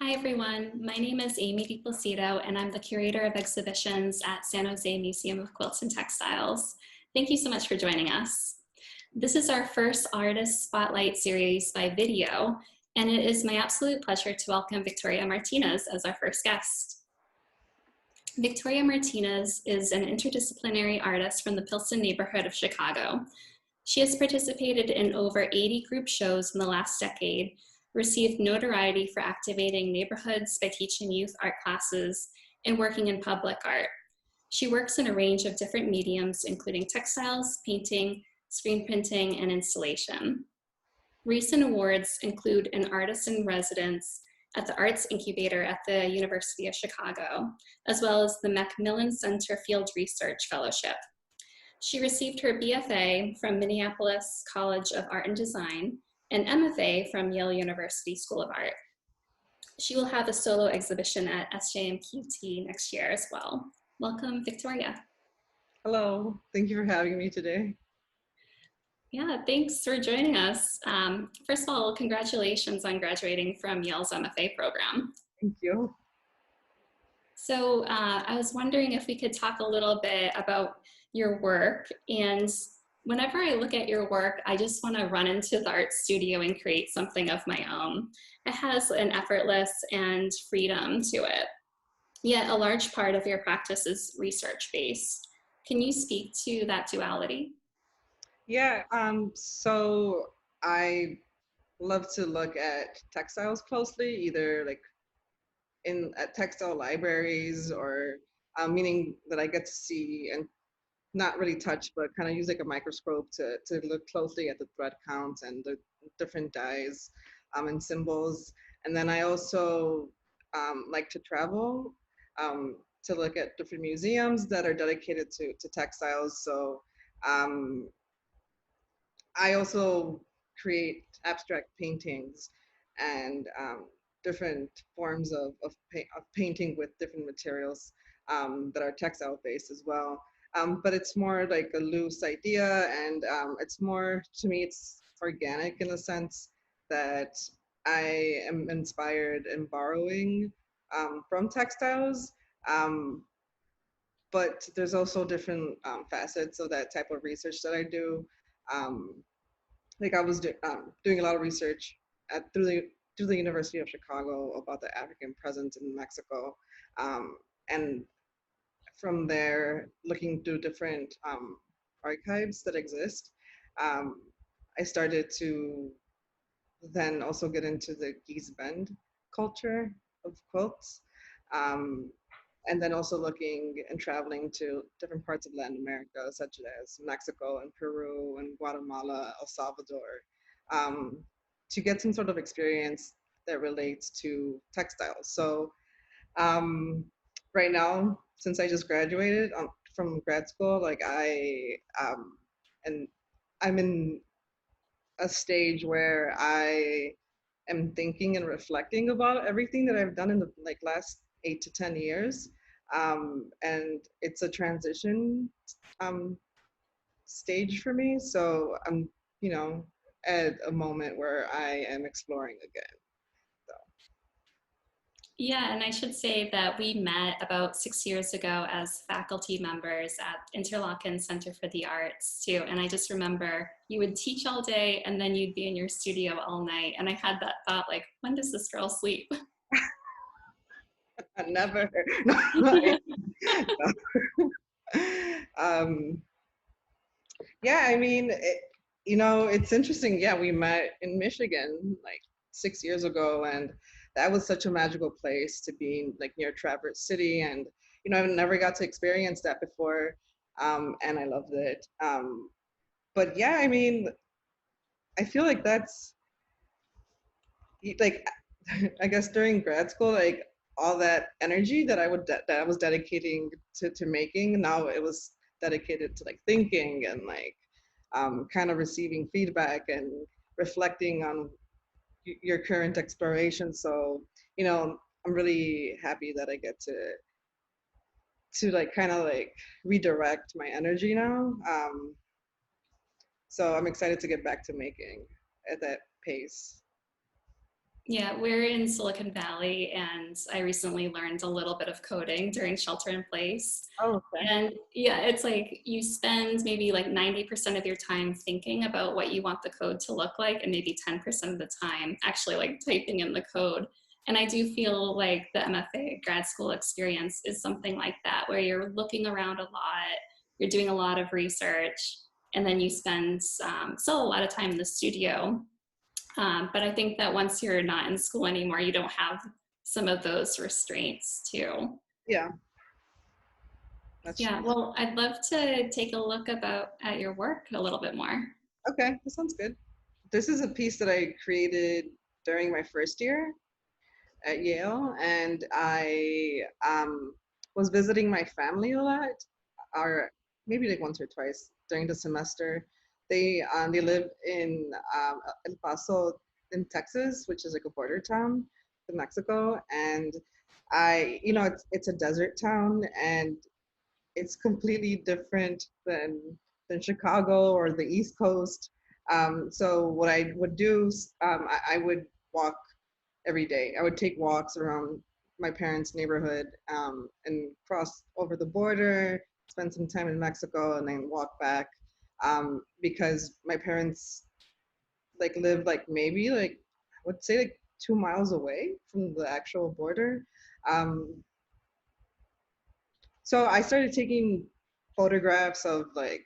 Hi everyone, my name is Amy DiPlacido and I'm the curator of exhibitions at San Jose Museum of Quilts and Textiles. Thank you so much for joining us. This is our first artist spotlight series by video, and it is my absolute pleasure to welcome Victoria Martinez as our first guest. Victoria Martinez is an interdisciplinary artist from the Pilsen neighborhood of Chicago. She has participated in over 80 group shows in the last decade, received notoriety for activating neighborhoods by teaching youth art classes and working in public art. She works in a range of different mediums, including textiles, painting, screen printing, and installation. Recent awards include an artist in residence at the Arts Incubator at the University of Chicago, as well as the Macmillan Center Field Research Fellowship. She received her BFA from Minneapolis College of Art and Design and MFA from Yale University School of Art. She will have a solo exhibition at SJMQT next year as well. Welcome, Victoria. Hello, thank you for having me today. Yeah, thanks for joining us. First of all, congratulations on graduating from Yale's MFA program. Thank you. So I was wondering if we could talk a little bit about your work. And whenever I look at your work, I just want to run into the art studio and create something of my own. It has an effortless and freedom to it. Yet a large part of your practice is research-based. Can you speak to that duality? Yeah, so I love to look at textiles closely, either like at textile libraries or meaning that I get to see and not really touch, but kind of use like a microscope to look closely at the thread counts and the different dyes and symbols. And then I also like to travel to look at different museums that are dedicated to textiles. So I also create abstract paintings and different forms of painting with different materials that are textile based as well. But it's more like a loose idea, and it's more, to me, it's organic in the sense that I am inspired and borrowing from textiles. Um, but there's also different facets of that type of research that I do. Um, like I was doing a lot of research through the University of Chicago about the African presence in Mexico, and from there, looking through different archives that exist, um, I started to then also get into the Geese Bend culture of quilts. Um, and then also looking and traveling to different parts of Latin America, such as Mexico and Peru and Guatemala, El Salvador, um, to get some sort of experience that relates to textiles. So um, right now, since I just graduated from grad school, like and I'm in a stage where I am thinking and reflecting about everything that I've done in the like last 8 to 10 years. And it's a transition um, stage for me. So I'm, you know, at a moment where I am exploring again. So. Yeah, and I should say that we met about 6 years ago as faculty members at Interlochen Center for the Arts too. And I just remember you would teach all day and then you'd be in your studio all night. And I had that thought, like, when does this girl sleep? Never. um, yeah, I mean, it's interesting. Yeah, we met in Michigan like 6 years ago, and that was such a magical place to be, like near Traverse City, and I've never got to experience that before, and I loved it. But yeah, I mean, I feel like that's like, I guess during grad school, like all that energy that that I was dedicating to making, now it was dedicated to like thinking and like kind of receiving feedback and reflecting on your current exploration. So, I'm really happy that I get to like kind of like redirect my energy now. So I'm excited to get back to making at that pace. Yeah, we're in Silicon Valley, and I recently learned a little bit of coding during shelter in place. Oh, okay. And yeah, it's like you spend maybe like 90% of your time thinking about what you want the code to look like, and maybe 10% of the time actually like typing in the code. And I do feel like the MFA grad school experience is something like that, where you're looking around a lot, you're doing a lot of research, and then you spend still a lot of time in the studio. But I think that once you're not in school anymore, you don't have some of those restraints too. Yeah, that's Yeah, true. well, I'd love to take a look about at your work a little bit more. Okay, that sounds good. This is a piece that I created during my first year at Yale, and I was visiting my family a lot, or maybe like once or twice during the semester. They live in El Paso in Texas, which is like a border town to Mexico, and it's a desert town, and it's completely different than Chicago or the East Coast. So what I would do, I would walk every day. I would take walks around my parents' neighborhood and cross over the border, spend some time in Mexico, and then walk back because my parents like live like maybe like I would say like 2 miles away from the actual border. Um, so I started taking photographs of like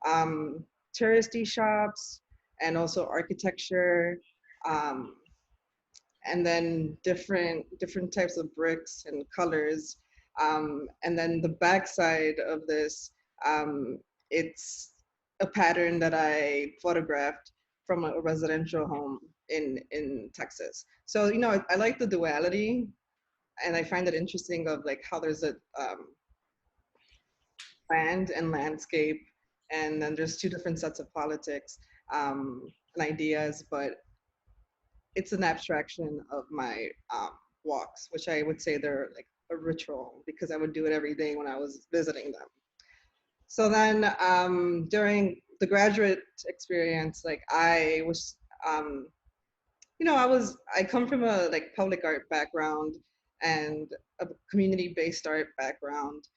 um, touristy shops and also architecture. Um, and then different types of bricks and colors. And then the backside of this, it's a pattern that I photographed from a residential home in Texas. So I like the duality, and I find it interesting of like how there's a land and landscape, and then there's two different sets of politics and ideas, but it's an abstraction of my walks, which I would say they're like a ritual because I would do it every day when I was visiting them. So then during the graduate experience, like I was, I come from a like public art background and a community-based art background.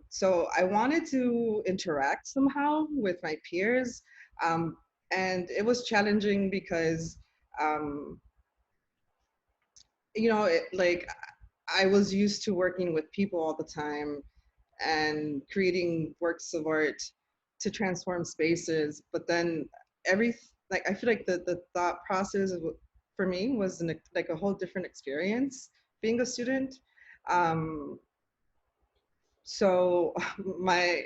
So I wanted to interact somehow with my peers. Um, and it was challenging because um, like I was used to working with people all the time and creating works of art to transform spaces. But then every like I feel like the thought process for me was like a whole different experience being a student. Um, so my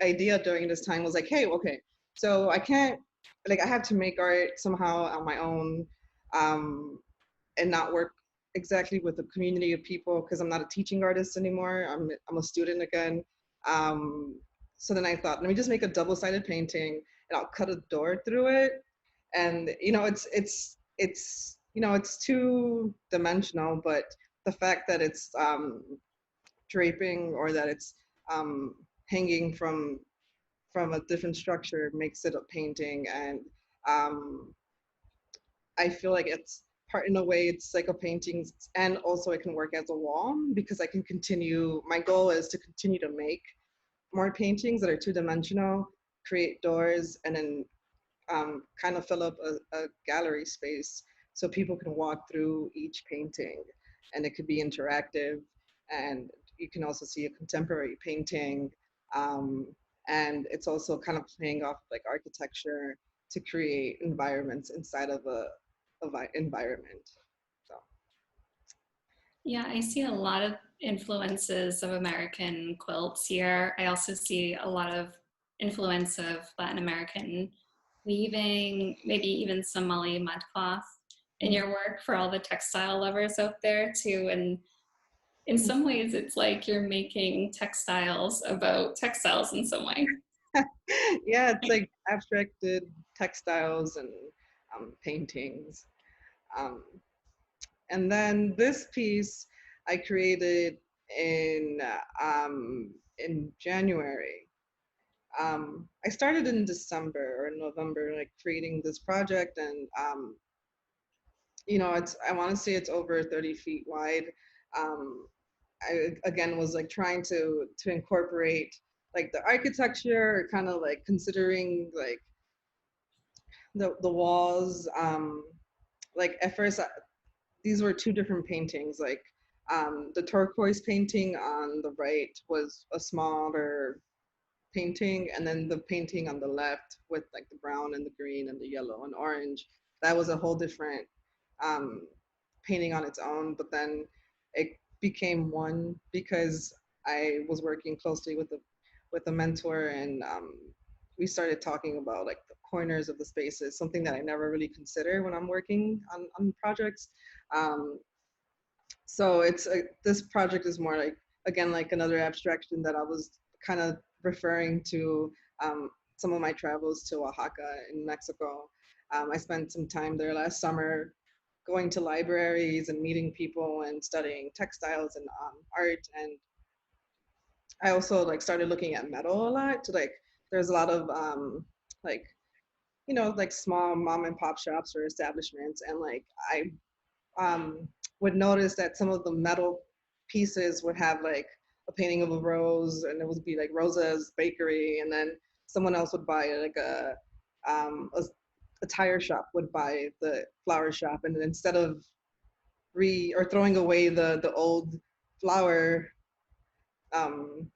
idea during this time was like, hey, okay, so I can't like I have to make art somehow on my own. Um, and not work exactly with a community of people because I'm not a teaching artist anymore. I'm a student again. Um, so then I thought, let me just make a double-sided painting and I'll cut a door through it. And it's two dimensional, but the fact that it's draping or that it's um, hanging from a different structure makes it a painting. And um, I feel like it's part in a way it's like a painting and also it can work as a wall because I can continue. My goal is to continue to make more paintings that are two-dimensional, create doors, and then kind of fill up a gallery space so people can walk through each painting and it could be interactive, and you can also see a contemporary painting, um, and it's also kind of playing off like architecture to create environments inside of a environment. So Yeah, I see a lot of influences of American quilts here. I also see a lot of influence of Latin American weaving, maybe even Somali mudcloth in mhm. your work for all the textile lovers out there too. And in some ways, it's like you're making textiles about textiles in some way. Yeah, it's like abstracted textiles and paintings. Um, and then this piece I created in January. I started in December or November, like creating this project, and you know, I want to say it's over 30 feet wide. Um, I again was like trying to incorporate like the architecture, kind of like considering like the walls. Like at first, these were two different paintings. Like the turquoise painting on the right was a smaller painting, and then the painting on the left with like the brown and the green and the yellow and orange, that was a whole different um, painting on its own. But then it became one because I was working closely with a mentor, and we started talking about like the corners of the spaces, something that I never really consider when I'm working on projects. Um, so this project is more like, again, like another abstraction that I was kind of referring to some of my travels to Oaxaca in Mexico. I spent some time there last summer going to libraries and meeting people and studying textiles and art. And I also like started looking at metal a lot. So like there's a lot of like, you know, like small mom and pop shops or establishments. And like I would notice that some of the metal pieces would have like a painting of a rose, and it would be like Rosa's Bakery, and then someone else would buy like um, a, a tire shop would buy the flower shop, and instead of throwing away the old flower um,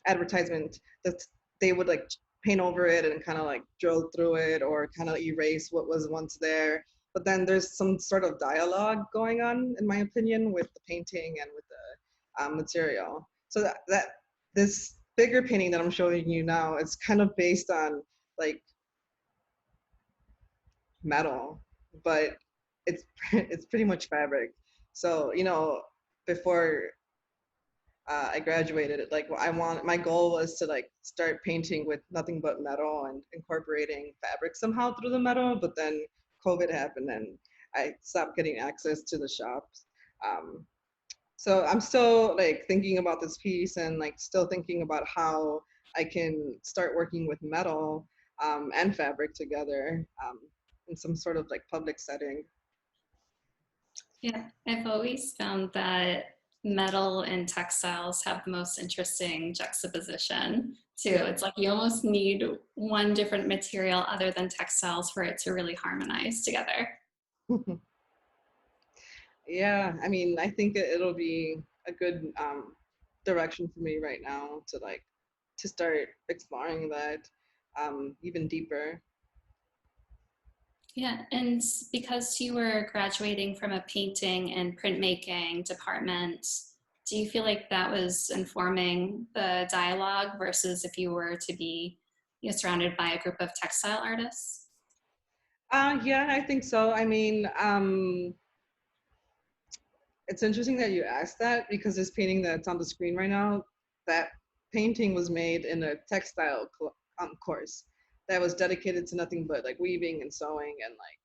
advertisement, that they would like paint over it and kind of like drill through it or kind of erase what was once there. But then there's some sort of dialogue going on, in my opinion, with the painting and with the material. So that this bigger painting that I'm showing you now is kind of based on like metal, but it's it's pretty much fabric. So you know, before I graduated, like my goal was to like start painting with nothing but metal and incorporating fabric somehow through the metal. But then COVID happened and I stopped getting access to the shops. Um, so I'm still like thinking about this piece and like still thinking about how I can start working with metal and fabric together in some sort of like public setting. Yeah, I've always found that metal and textiles have the most interesting juxtaposition too. Yeah. It's like you almost need one different material other than textiles for it to really harmonize together. Yeah, I mean, I think it'll be a good direction for me right now to like to start exploring that even deeper. Yeah, and because you were graduating from a painting and printmaking department, do you feel like that was informing the dialogue versus if you were to be, you know, surrounded by a group of textile artists? Yeah, I think so. I mean, it's interesting that you asked that because this painting that's on the screen right now, that painting was made in a textile course that was dedicated to nothing but like weaving and sewing and like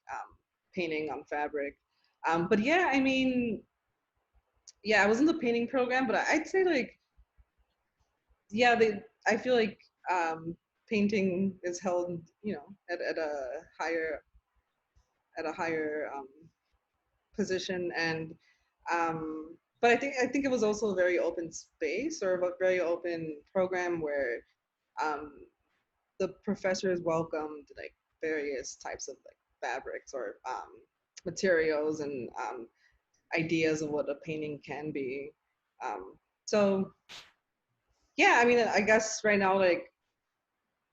painting on fabric. But yeah, I mean, yeah, I was in the painting program, but I'd say like, yeah, I feel like painting is held, you know, at a higher position, and but I think it was also a very open space or a very open program where um, the professors welcomed like various types of like fabrics or materials and ideas of what a painting can be. Um, so yeah, I mean, I guess right now, like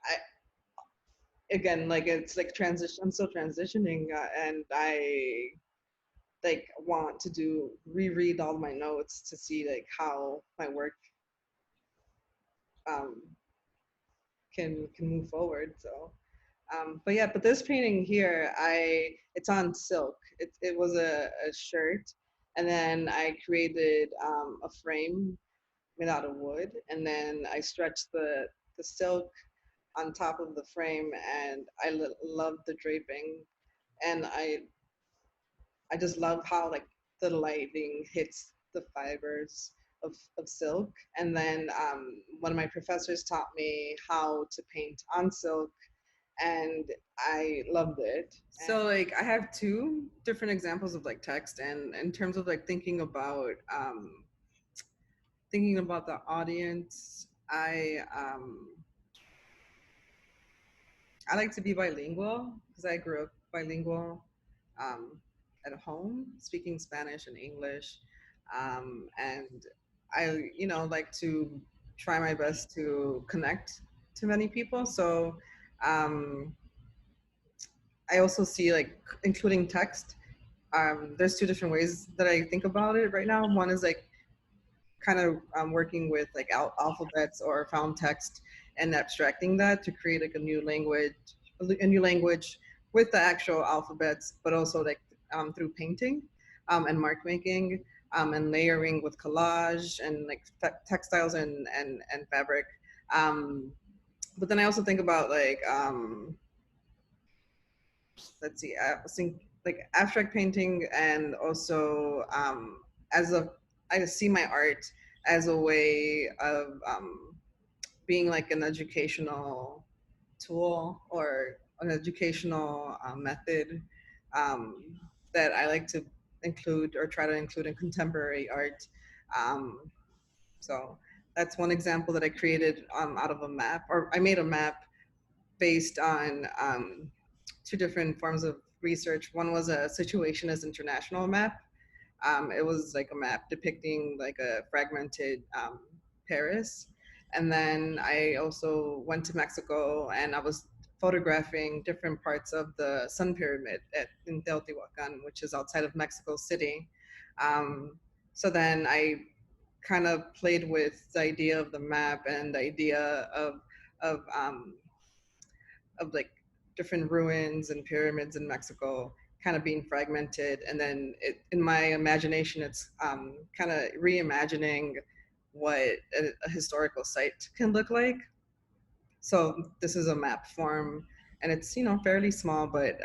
I again, like it's like transition. I'm still transitioning, and I like want to do reread all my notes to see like how my work um, can move forward. So, but yeah, but this painting here, it's on silk. It was a shirt, and then I created a frame made out of wood, and then I stretched the silk on top of the frame, and I love the draping, and I just love how like the lighting hits the fibers of silk. And then one of my professors taught me how to paint on silk, and I loved it. So like I have two different examples of like text, and in terms of like thinking about the audience, I like to be bilingual because I grew up bilingual um, at home, speaking Spanish and English, and I like to try my best to connect to many people. So um, I also see like including text. There's two different ways that I think about it right now. One is like kind of working with like alphabets or found text and abstracting that to create like a new language with the actual alphabets, but also like through painting and mark making and layering with collage and like textiles and fabric. But then I also think about like let's see, I think like abstract painting, and also as a I see my art as a way of being like an educational tool or an educational method um, that I like to include or try to include in contemporary art. Um, so that's one example that I created out of a map, or I made a map based on two different forms of research. One was a situationist international map. It was like a map depicting like a fragmented Paris. And then I also went to Mexico and I was photographing different parts of the Sun Pyramid in Teotihuacan, which is outside of Mexico City. Um, so then I kind of played with the idea of the map and the idea of um, of like different ruins and pyramids in Mexico kind of being fragmented. And then in my imagination, it's kind of reimagining what a historical site can look like. So this is a map form, and it's fairly small, but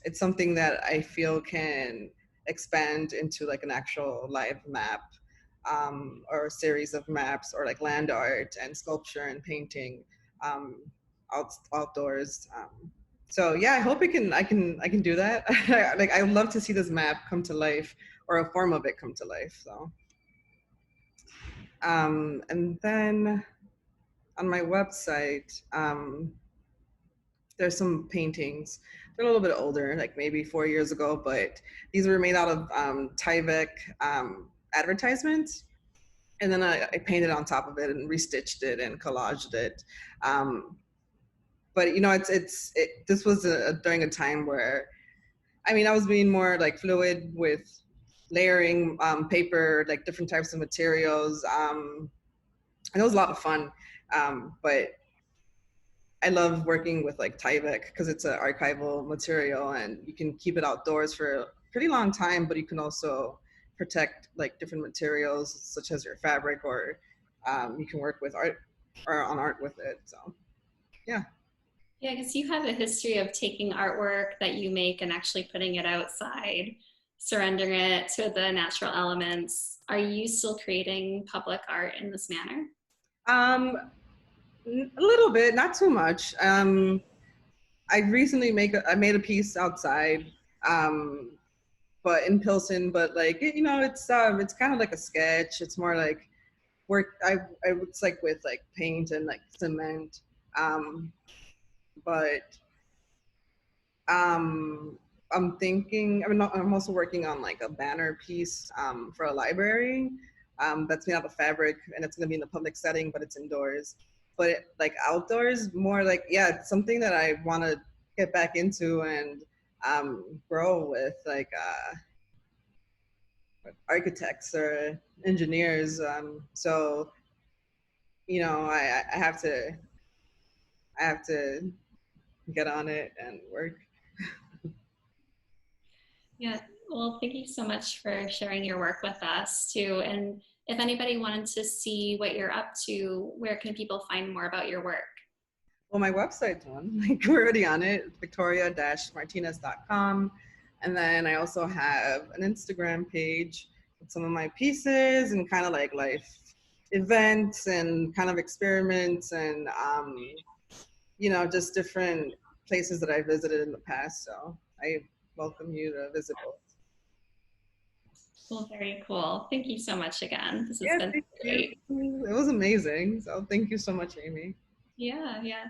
it's something that I feel can expand into like an actual live map, or a series of maps, or like land art and sculpture and painting um, outdoors. So yeah, I hope I can do that. Like I would love to see this map come to life, or a form of it come to life. So and then on my website, there's some paintings. They're a little bit older, like maybe 4 years ago, but these were made out of Tyvek advertisements. And then I painted on top of it and restitched it and collaged it. But this was during a time where, I mean, I was being more like fluid with layering paper, like different types of materials. And it was a lot of fun. But I love working with like Tyvek because it's an archival material and you can keep it outdoors for a pretty long time, but you can also protect like different materials such as your fabric, or you can work with art or on art with it. So yeah. Yeah, because you have a history of taking artwork that you make and actually putting it outside, surrendering it to the natural elements. Are you still creating public art in this manner? Um, a little bit, not too much. I recently I made a piece outside, um, but in Pilsen, but like it's kind of like a sketch. It's more like work. I it's like with like paint and like cement, but um, I'm thinking. I'm also working on like a banner piece for a library that's made out of fabric, and it's gonna be in a public setting, but it's indoors. But like outdoors, more like, yeah, it's something that I want to get back into and grow with, like architects or engineers. So I have to get on it and work. Yeah, well, thank you so much for sharing your work with us too. And if anybody wanted to see what you're up to, where can people find more about your work? Well, my website's one. Like we're already on it, victoria-martinez.com. And then I also have an Instagram page with some of my pieces and kind of like life events and kind of experiments and you know, just different places that I visited in the past. So I welcome you to visit both. Well, very cool. Thank you so much again. This has Yeah, been thank you. great. It was amazing. So thank you so much, Amy. Yeah, yeah.